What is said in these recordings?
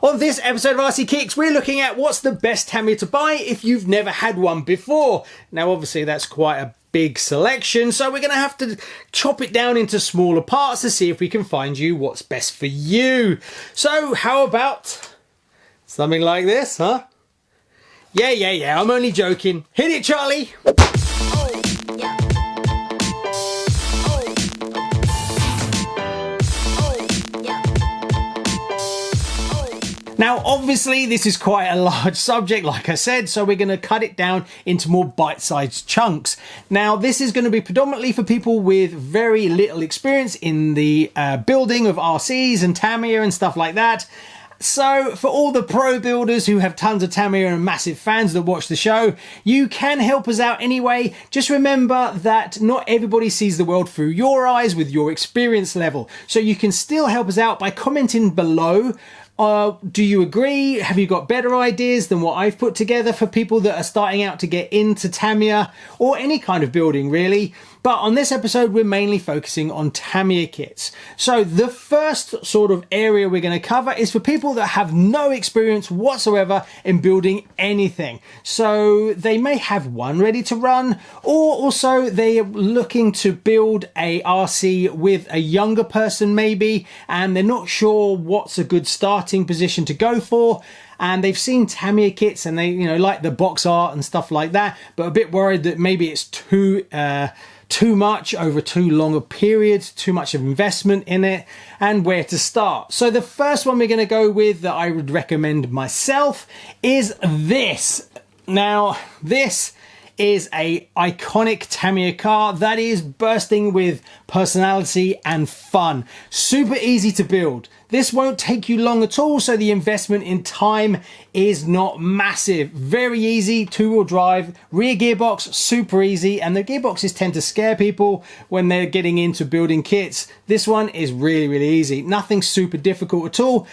On this episode of RC Kicks, we're looking at what's the best Tamiya to buy if you've never had one before. Now, obviously, that's quite a big selection, so we're going to have to chop it down into smaller parts to see if we can find you what's best for you. So, how about something like this, huh? Yeah, I'm only joking. Hit it, Charlie! Now, obviously, this is quite a large subject, like I said, so we're going to cut it down into more bite-sized chunks. Now, this is going to be predominantly for people with very little experience in the building of RCs and Tamiya and stuff like that. So, for all the pro builders who have tons of Tamiya and massive fans that watch the show, you can help us out anyway. Just remember that not everybody sees the world through your eyes with your experience level. So you can still help us out by commenting below. Do you agree? Have you got better ideas than what I've put together for people that are starting out to get into Tamiya or any kind of building really? But on this episode, we're mainly focusing on Tamiya kits. So the first sort of area we're going to cover is for people that have no experience whatsoever in building anything. So they may have one ready to run, or also they're looking to build a RC with a younger person maybe, and they're not sure what's a good starting position to go for. And they've seen Tamiya kits and they, like the box art and stuff like that, but a bit worried that maybe it's too much over too long a period, too much of investment in it, and where to start. So the first one we're going to go with that I would recommend myself is this. Now, this is a iconic Tamiya car that is bursting with personality and fun. Super easy to build. This won't take you long at all, so the investment in time is not massive. Very easy, two-wheel drive, rear gearbox, super easy, and the gearboxes tend to scare people when they're getting into building kits. This one is really easy. Nothing super difficult at all.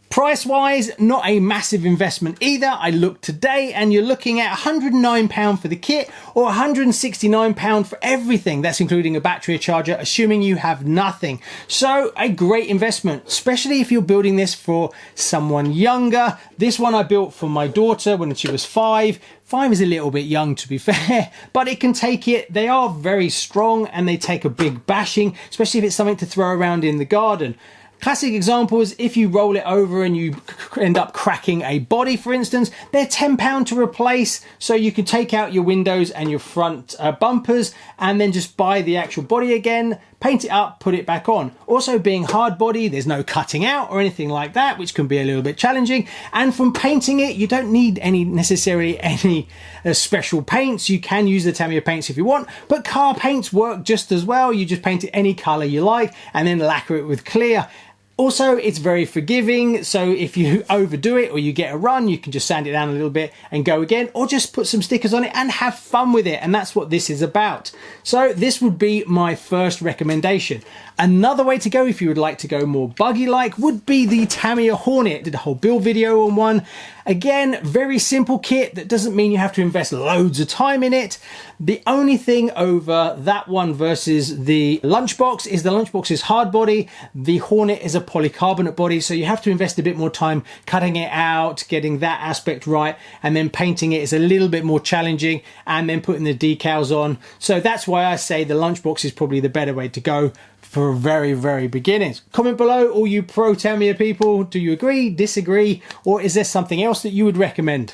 Price-wise, not a massive investment either. I looked today and you're looking at £109 for the kit or £169 for everything. That's including a battery, a charger, assuming you have nothing. So a great investment, especially if you're building this for someone younger. This one I built for my daughter when she was 5. 5 is a little bit young, to be fair, but it can take it. They are very strong and they take a big bashing, especially if it's something to throw around in the garden. Classic example is if you roll it over and you end up cracking a body, for instance, they're £10 to replace. So you can take out your windows and your front bumpers and then just buy the actual body again, paint it up, put it back on. Also being hard body, there's no cutting out or anything like that, which can be a little bit challenging. And from painting it, you don't need necessarily any special paints. You can use the Tamiya paints if you want, but car paints work just as well. You just paint it any color you like and then lacquer it with clear. Also, it's very forgiving, so if you overdo it or you get a run, you can just sand it down a little bit and go again, or just put some stickers on it and have fun with it, and that's what this is about. So this would be my first recommendation. Another way to go, if you would like to go more buggy-like, would be the Tamiya Hornet. Did a whole build video on one. Again, very simple kit. That doesn't mean you have to invest loads of time in it. The only thing over that one versus the Lunchbox is the Lunchbox is hard body. The Hornet is a polycarbonate body, so you have to invest a bit more time cutting it out, getting that aspect right, and then painting it is a little bit more challenging, and then putting the decals on. So that's why I say the Lunchbox is probably the better way to go for very beginners. Comment below, all you pro Tamiya people. Do you agree, disagree, or is there something else that you would recommend?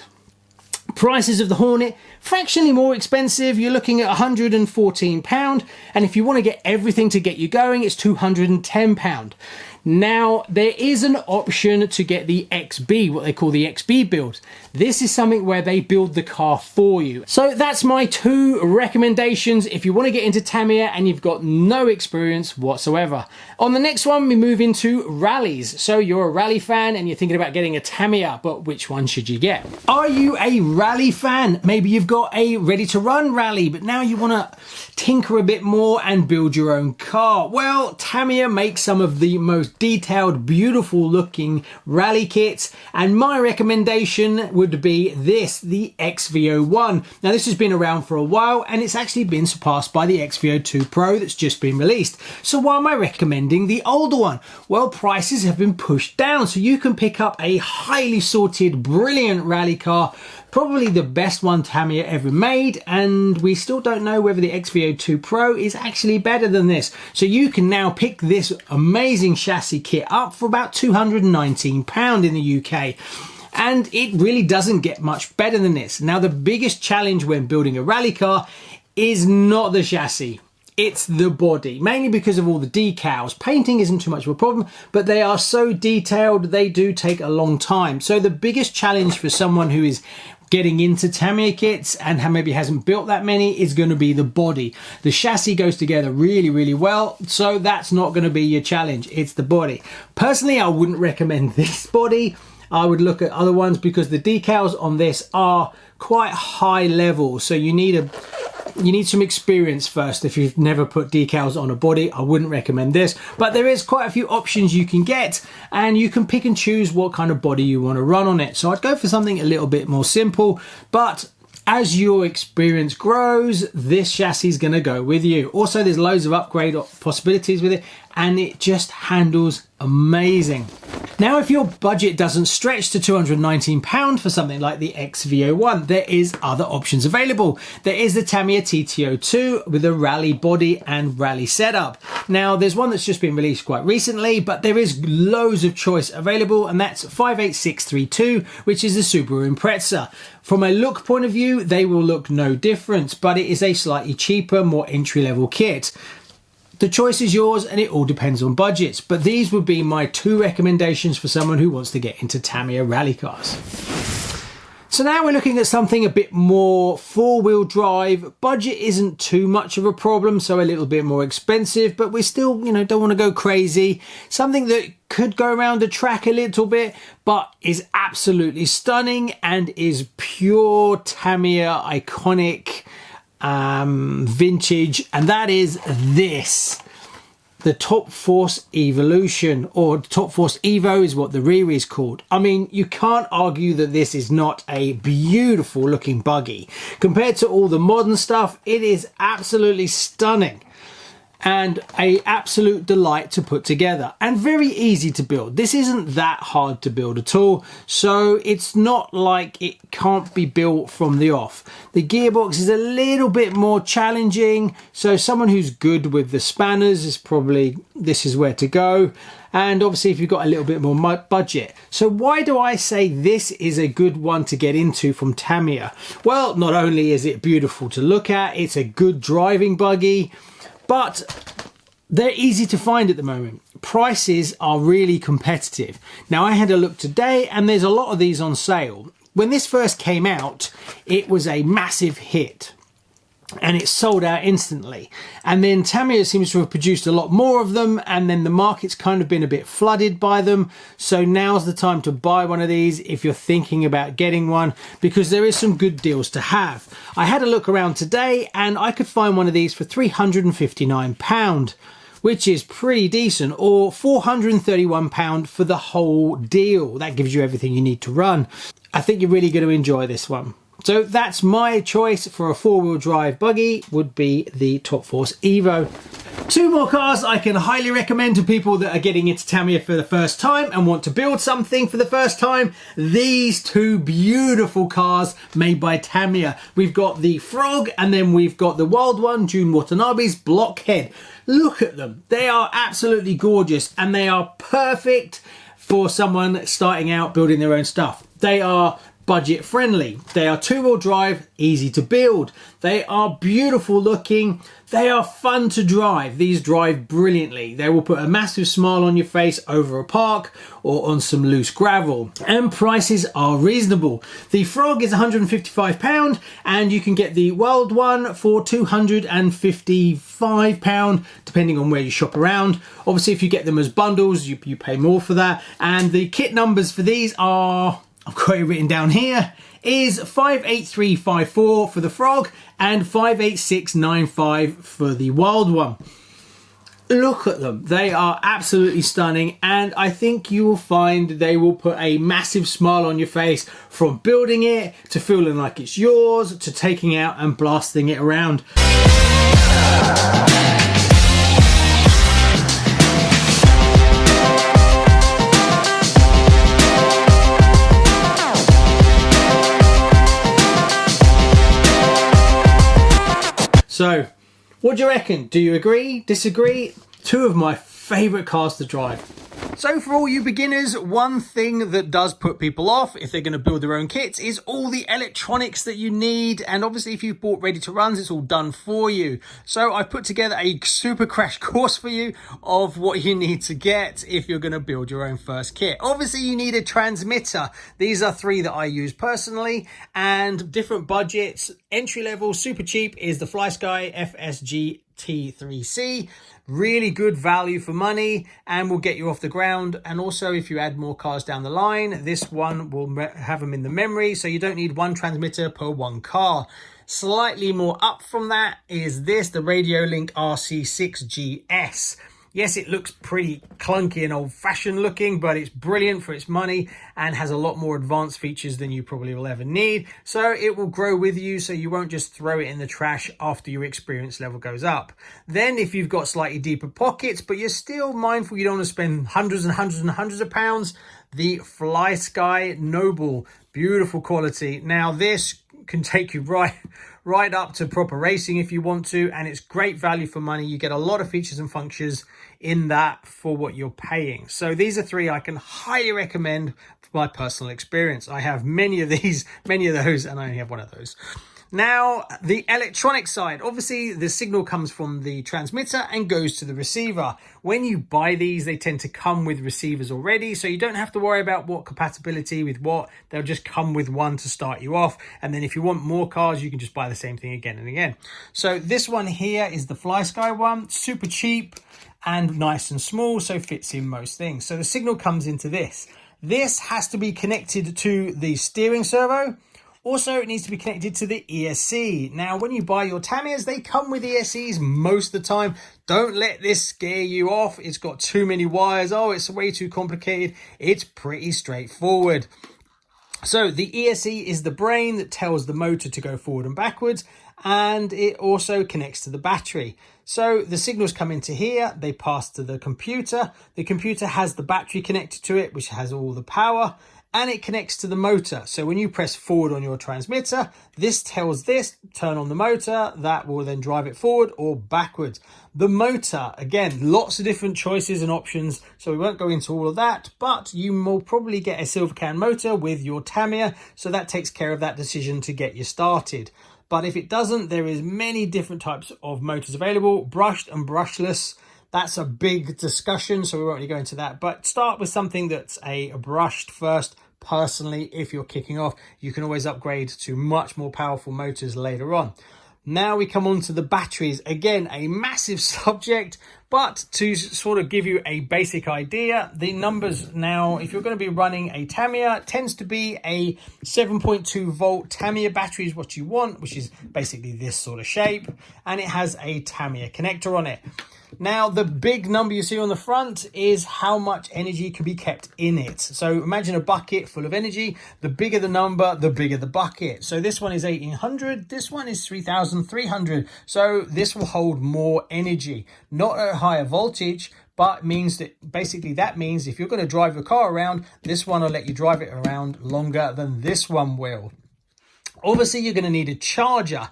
Prices of the Hornet, fractionally more expensive. You're looking at £114, and if you want to get everything to get you going, it's £210. Now, there is an option to get the XB, what they call the XB build. This is something where they build the car for you. So that's my two recommendations if you want to get into Tamiya and you've got no experience whatsoever. On the next one, we move into rallies. So you're a rally fan and you're thinking about getting a Tamiya, but which one should you get? Are you a rally fan? Maybe you've got a ready-to-run rally, but now you want to tinker a bit more and build your own car. Well, Tamiya makes some of the most most detailed, beautiful looking rally kits. And my recommendation would be this, the XVO1. Now this has been around for a while and it's actually been surpassed by the XVO2 Pro that's just been released. So why am I recommending the older one? Well, prices have been pushed down, so you can pick up a highly sorted, brilliant rally car, probably the best one Tamiya ever made, and we still don't know whether the XVO2 Pro is actually better than this. So you can now pick this amazing chassis kit up for about £219 in the UK. And it really doesn't get much better than this. Now, the biggest challenge when building a rally car is not the chassis. It's the body, mainly because of all the decals. Painting isn't too much of a problem, but they are so detailed, they do take a long time. So the biggest challenge for someone who is getting into Tamiya kits and maybe hasn't built that many is going to be the body. The chassis goes together really, really well, so that's not going to be your challenge. It's the body. Personally, I wouldn't recommend this body. I would look at other ones because the decals on this are quite high level, so you need some experience first. If you've never put decals on a body, I wouldn't recommend this, but there is quite a few options you can get and you can pick and choose what kind of body you want to run on it. So I'd go for something a little bit more simple, but as your experience grows, this chassis is going to go with you. Also, there's loads of upgrade possibilities with it and it just handles amazing. Now, if your budget doesn't stretch to £219 for something like the XVO1, there is other options available. There is the Tamiya TTO2 with a rally body and rally setup. Now, there's one that's just been released quite recently, but there is loads of choice available, and that's 58632, which is the Subaru Impreza. From a look point of view, they will look no different, but it is a slightly cheaper, more entry-level kit. The choice is yours and it all depends on budgets, but these would be my two recommendations for someone who wants to get into Tamiya rally cars. So now we're looking at something a bit more four-wheel drive. Budget isn't too much of a problem, so a little bit more expensive, but we still, don't want to go crazy. Something that could go around the track a little bit, but is absolutely stunning and is pure Tamiya iconic vintage, and that is this, the Top Force Evolution, or Top Force Evo is what the rear is called. I mean, you can't argue that this is not a beautiful looking buggy. Compared to all the modern stuff, it is absolutely stunning and a absolute delight to put together and very easy to build. This isn't that hard to build at all, so it's not like it can't be built from the off. The gearbox is a little bit more challenging, so someone who's good with the spanners is probably, this is where to go. And obviously if you've got a little bit more budget. So why do I say this is a good one to get into from Tamiya? Well, not only is it beautiful to look at, it's a good driving buggy, but they're easy to find at the moment. Prices are really competitive. Now, I had a look today and there's a lot of these on sale. When this first came out, it was a massive hit and it sold out instantly. And then Tamiya seems to have produced a lot more of them, and then the market's kind of been a bit flooded by them. So now's the time to buy one of these if you're thinking about getting one, because there is some good deals to have. I had a look around today and I could find one of these for £359, which is pretty decent, or £431 for the whole deal. That gives you everything you need to run. I think you're really going to enjoy this one. So that's my choice for a four-wheel drive buggy, would be the Top Force Evo. Two more cars I can highly recommend to people that are getting into Tamiya for the first time and want to build something for the first time. These two beautiful cars made by Tamiya. We've got the Frog and then we've got the wild one, Jun Watanabe's Blockhead. Look at them. They are absolutely gorgeous and they are perfect for someone starting out building their own stuff. They are budget friendly. They are two-wheel drive, easy to build. They are beautiful looking. They are fun to drive. These drive brilliantly. They will put a massive smile on your face over a park or on some loose gravel. And prices are reasonable. The Frog is £155 and you can get the Wild one for £255 depending on where you shop around. Obviously if you get them as bundles you pay more for that. And the kit numbers for these are, I've got it written down here, is 58354 for the Frog and 58695 for the Wild one. Look at them. They are absolutely stunning, and I think you will find they will put a massive smile on your face, from building it to feeling like it's yours to taking out and blasting it around. So, what do you reckon? Do you agree? Disagree? Two of my favourite cars to drive. So for all you beginners, one thing that does put people off if they're going to build their own kits is all the electronics that you need. And obviously if you've bought ready to runs, it's all done for you. So I put together a super crash course for you of what you need to get if you're going to build your own first kit. Obviously you need a transmitter. These are three that I use personally, and different budgets. Entry level, super cheap, is the FlySky FSG T3C. Really good value for money and will get you off the ground. And also if you add more cars down the line, this one will have them in the memory, so you don't need one transmitter per one car. Slightly more up from that is this, the RadioLink RC6GS. Yes, it looks pretty clunky and old-fashioned looking, but it's brilliant for its money and has a lot more advanced features than you probably will ever need. So it will grow with you, so you won't just throw it in the trash after your experience level goes up. Then if you've got slightly deeper pockets, but you're still mindful you don't want to spend hundreds and hundreds and hundreds of pounds, the FlySky Noble, beautiful quality. Now this can take you right up to proper racing if you want to, and it's great value for money. You get a lot of features and functions in that for what you're paying. So these are three I can highly recommend for my personal experience. I have many of these, many of those, and I only have one of those. Now, the electronic side, obviously the signal comes from the transmitter and goes to the receiver. When you buy these, they tend to come with receivers already, so you don't have to worry about what compatibility with what. They'll just come with one to start you off. And then if you want more cars, you can just buy the same thing again and again. So this one here is the FlySky one, super cheap and nice and small, so fits in most things. So the signal comes into this. This has to be connected to the steering servo. Also, it needs to be connected to the ESC. Now, when you buy your Tamiyas, they come with ESCs most of the time. Don't let this scare you off. It's got too many wires. Oh, it's way too complicated. It's pretty straightforward. So the ESC is the brain that tells the motor to go forward and backwards, and it also connects to the battery. So the signals come into here, they pass to the computer. The computer has the battery connected to it, which has all the power, and it connects to the motor. So when you press forward on your transmitter, this tells this, turn on the motor, that will then drive it forward or backwards. The motor, again, lots of different choices and options, so we won't go into all of that, but you will probably get a silver can motor with your Tamiya, so that takes care of that decision to get you started. But if it doesn't, there is many different types of motors available, brushed and brushless. That's a big discussion, so we won't really go into that. But start with something that's a brushed first. Personally, if you're kicking off, you can always upgrade to much more powerful motors later on. Now we come on to the batteries. Again, a massive subject, but to sort of give you a basic idea, the numbers now, if you're going to be running a Tamiya, tends to be a 7.2 volt Tamiya battery is what you want, which is basically this sort of shape, and it has a Tamiya connector on it. Now, the big number you see on the front is how much energy can be kept in it. So imagine a bucket full of energy. The bigger the number, the bigger the bucket. So this one is 1800. This one is 3300. So this will hold more energy, not at a higher voltage, but means that basically that means if you're going to drive your car around, this one will let you drive it around longer than this one will. Obviously, you're going to need a charger.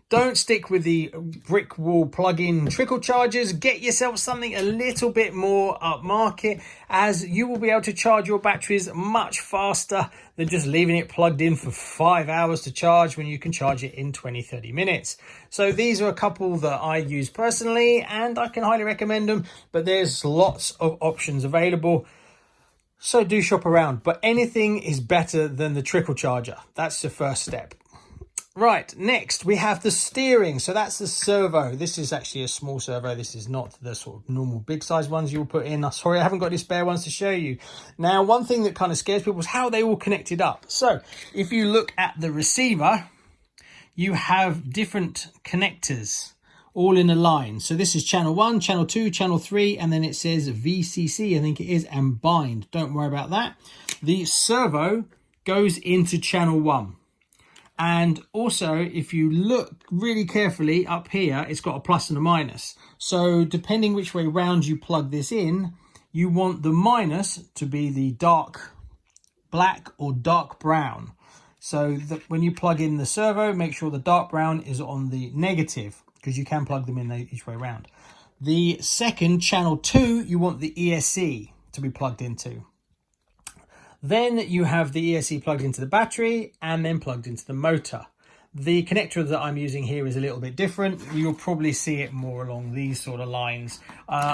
Don't stick with the brick wall plug-in trickle chargers. Get yourself something a little bit more upmarket, as you will be able to charge your batteries much faster than just leaving it plugged in for 5 hours to charge when you can charge it in 20-30 minutes. So these are a couple that I use personally and I can highly recommend them, but there's lots of options available. So do shop around, but anything is better than the trickle charger. That's the first step. Right, next we have the steering. So that's the servo. This is actually a small servo. This is not the sort of normal big size ones you'll put in. Sorry, I haven't got any spare ones to show you. Now, one thing that kind of scares people is how they all connected up. So if you look at the receiver, you have different connectors. all in a line. So this is channel 1, channel 2, channel 3, and then it says VCC, I think it is, and bind. Don't worry about that. The servo goes into channel 1. And also, if you look really carefully up here, it's got a plus and a minus. So depending which way round you plug this in, you want the minus to be the dark black or dark brown. So that when you plug in the servo, make sure the dark brown is on the negative, because you can plug them in each way around. The second, channel 2, you want the ESC to be plugged into. Then you have the ESC plugged into the battery and then plugged into the motor. The connector that I'm using here is a little bit different. You'll probably see it more along these sort of lines.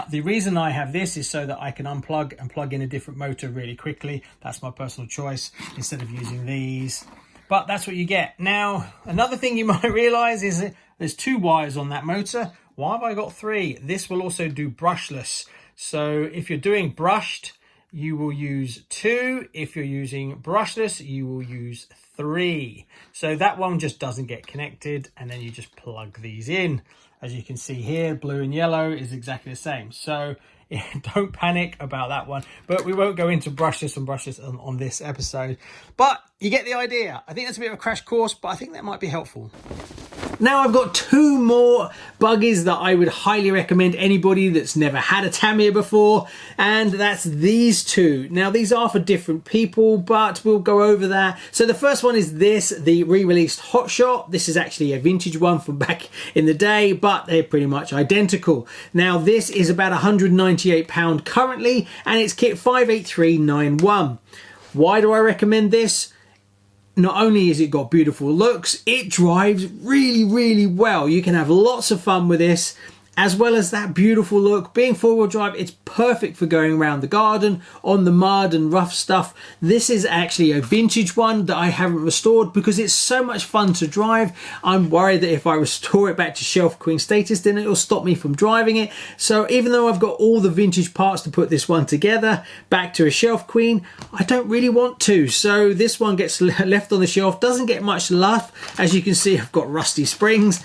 The reason I have this is so that I can unplug and plug in a different motor really quickly. That's my personal choice, instead of using these. But that's what you get. Now, another thing you might realize is that there's 2 wires on that motor. Why have I got 3? This will also do brushless. So if you're doing brushed, you will use 2. If you're using brushless, you will use 3. So that one just doesn't get connected, and then you just plug these in. As you can see here, blue and yellow is exactly the same. So don't panic about that one, but we won't go into brushless and brushless on this episode. But you get the idea. I think that's a bit of a crash course, but I think that might be helpful. Now I've got 2 more buggies that I would highly recommend anybody that's never had a Tamiya before, and that's these 2. Now these are for different people, but we'll go over that. So the first one is this, the re-released Hotshot. This is actually a vintage one from back in the day, but they're pretty much identical. Now this is about £198 currently, and it's kit 58391. Why do I recommend this? Not only is it got beautiful looks, it drives really, really well. You can have lots of fun with this, as well as that beautiful look. Being four-wheel drive, it's perfect for going around the garden, on the mud and rough stuff. This is actually a vintage one that I haven't restored because it's so much fun to drive. I'm worried that if I restore it back to Shelf Queen status, then it'll stop me from driving it. So even though I've got all the vintage parts to put this one together back to a Shelf Queen, I don't really want to. So this one gets left on the shelf, doesn't get much love. As you can see, I've got rusty springs,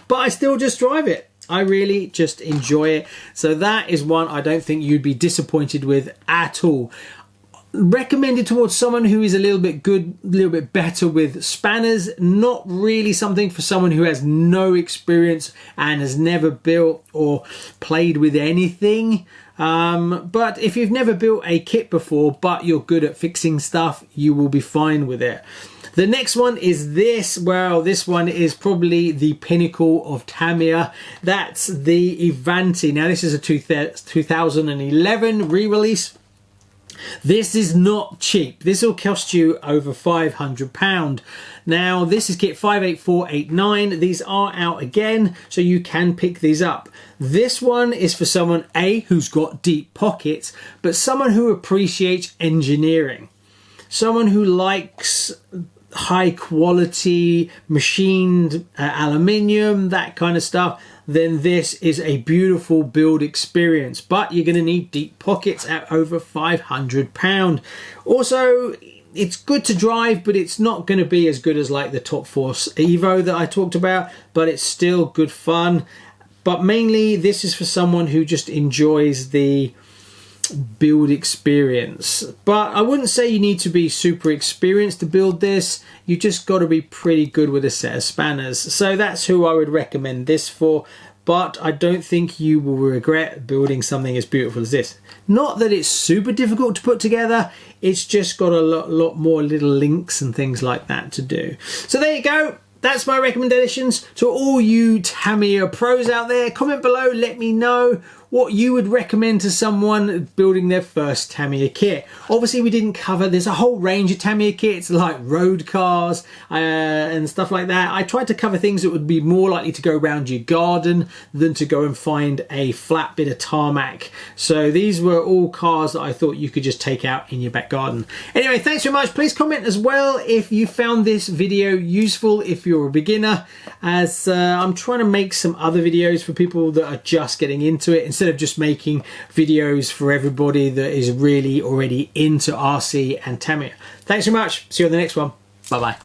but I still just drive it. I really just enjoy it. So that is one I don't think you'd be disappointed with at all. Recommended towards someone who is a little bit better with spanners. Not really something for someone who has no experience and has never built or played with anything. But if you've never built a kit before, but you're good at fixing stuff, you will be fine with it. The next one is this. Well, this one is probably the pinnacle of Tamiya. That's the Avanti. Now, this is a 2011 re-release. This is not cheap. This will cost you over £500. Now, this is kit 58489. These are out again, so you can pick these up. This one is for someone, A, who's got deep pockets, but someone who appreciates engineering. Someone who likes high quality machined aluminium, that kind of stuff, then this is a beautiful build experience. But you're going to need deep pockets at over £500. Also, it's good to drive, but it's not going to be as good as like the Top Force Evo that I talked about, but it's still good fun. But mainly this is for someone who just enjoys the build experience. But I wouldn't say you need to be super experienced to build this. You just got to be pretty good with a set of spanners. So that's who I would recommend this for. But I don't think you will regret building something as beautiful as this. Not that it's super difficult to put together, it's just got a lot more little links and things like that to do. So there you go. That's my recommendations to all you Tamiya pros out there. Comment below, let me know what you would recommend to someone building their first Tamiya kit. Obviously, we didn't cover, there's a whole range of Tamiya kits like road cars and stuff like that. I tried to cover things that would be more likely to go around your garden than to go and find a flat bit of tarmac. So these were all cars that I thought you could just take out in your back garden. Anyway, thanks so much. Please comment as well if you found this video useful, if you're a beginner, as I'm trying to make some other videos for people that are just getting into it, instead of just making videos for everybody that is really already into RC and Tamiya. Thanks so much. See you on the next one. Bye bye.